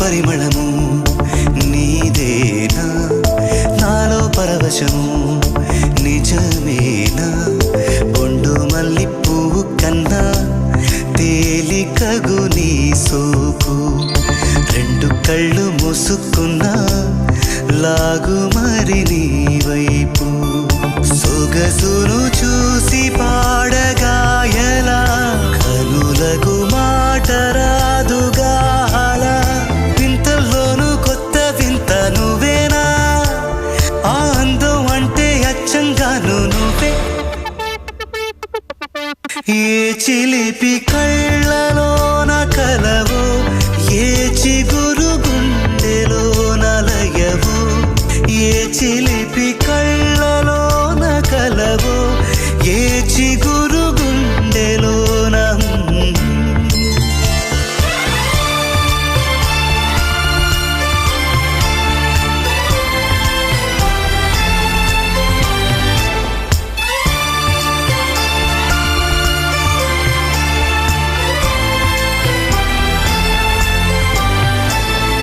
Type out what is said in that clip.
పరిమళము నీదేనా నాలో పరవశము నిజమేనా బొండు మల్లి పువ్వు కన్నా తేలికగు నీ సోకు రెండు కళ్ళు మూసుకు